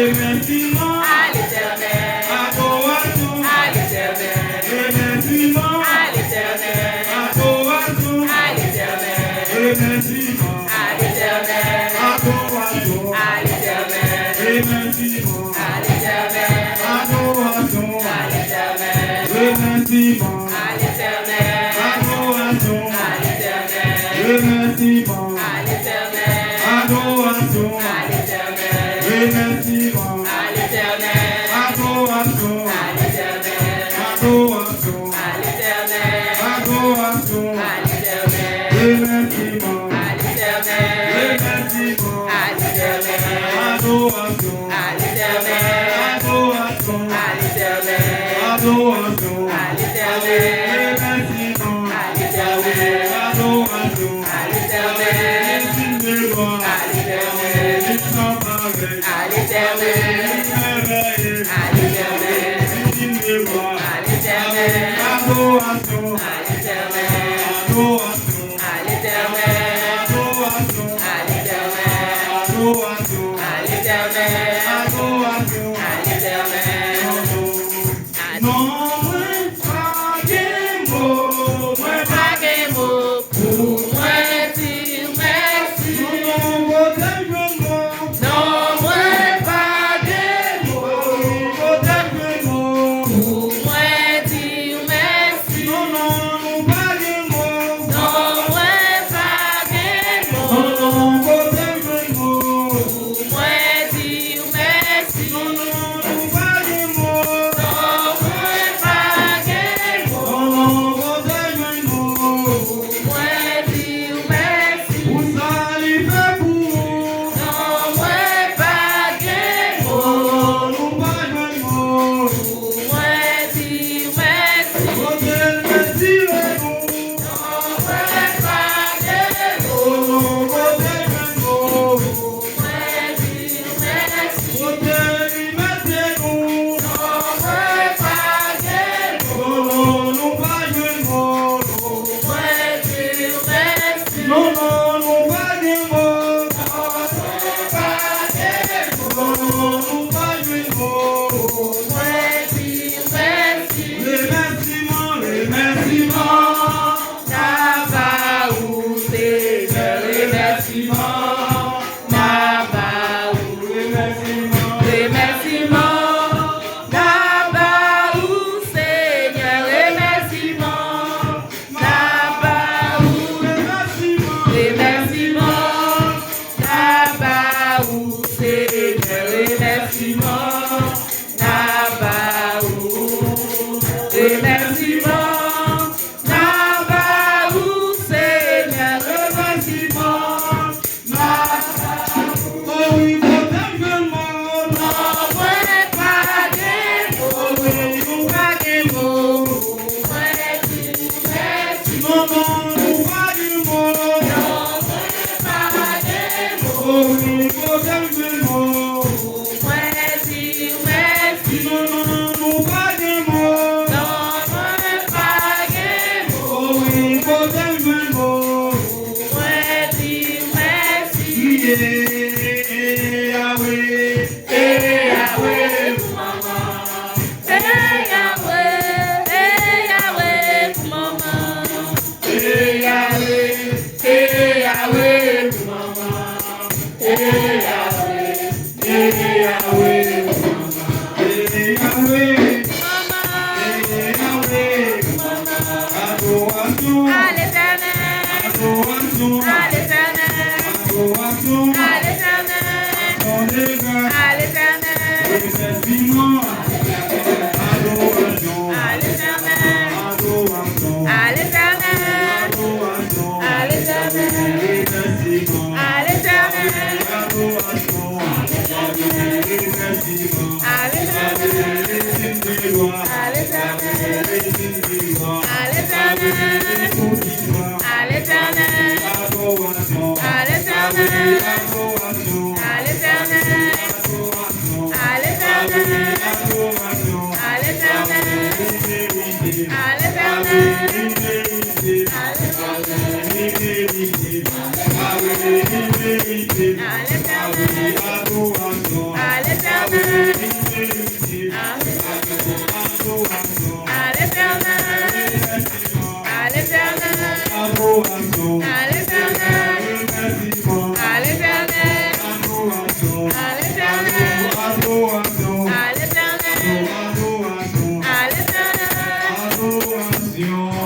remerciements à l'Éternel, adoration à l'Éternel, remerciements à l'Éternel, adoration à l'Éternel, remerciements à l'Éternel, adoration à l'Éternel, remerciements à l'Éternel, adoration à l'Éternel, remerciements à l'Éternel, adoration à l'Éternel, remerciements à l'Éternel, adoration à l'Éternel, remerciements à l'Éternel, adoration à l'Éternel, adoration à l'Éternel, adoration à l'Éternel, remerciements à l'Éternel, remerciements à l'Éternel, adoration à l'Éternel, adoration à l'Éternel, adoration à l'Éternel, remerciements à l'Éternel, adoration à l'Éternel, Remerciements à l'Éternel, sans pareil à l'Éternel, merveilleux à l'Éternel, remerciements à l'Éternel, adoration à l'Éternel, adoration à l'Éternel, adoration à l'Éternel, adoration à l'Éternel, adoration à l'Éternel, non moins pas des mots moins pas Pas mot pour moi dire merci. non votre mot Non, moi pas de mots votre mot pour moi dire merci. non non pas des mots Non, moi pas de mots non votre mot pour moi dire merci. non non pas des mots Non, moi pas de mots non votre mot pour moi dire merci. vous allez faire pour Non, moi pas de mots non pas de mot pour moi dire merci. votre merci nous Non, moi pas de mots non votre mot pour moi dire merci. votre merci nous Non, moi pas de mots non pas de mot pour moi dire merci. non non pas de mot Pas de mots non pas de mot pour moi dire merci. remerciements remerciements Naba ou Seigneur, remerciements. Naba ou remerciements. Naba ou Seigneur, remerciements. Naba ou remerciements. Naba ou Seigneur, remerciements. Naba ou remerciements. Naba ou Seigneur, remerciements. oh oui votre mot Non, moi pas de mots, pas de mots. Moi dis merci. non non pas de mot Non, moi pas de mots. oh oui votre mot Moi dis merci. non non pas de mot Non, moi pas de mots. oh oui votre mot Moi dis merci. Yahweh Yahweh, maman. Yahweh, maman. Yahweh, maman. Yahweh, Yahweh maman. adoration À l'Éternel, adoration à l'Éternel, adoration à l'Éternel, ton égard à l'Éternel, remerciements adoration à l'Éternel, adoration à l'Éternel, adoration à l'Éternel, remerciements à l'Éternel, adoration remerciements à l'Éternel, légitime de gloire à l'Éternel, légitime de gloire à l'Éternel, à l'Éternel, adoration à l'Éternel, adoration à l'Éternel, à l'Éternel, à l'Éternel, à l'Éternel, à l'Éternel, à l'Éternel, à l'Éternel, à l'Éternel, à l'Éternel, Adoration, à l'Éternel, remerciement, à l'Éternel, adoration, à l'Éternel, adoration, à l'Éternel, adoration, à l'Éternel, adoration.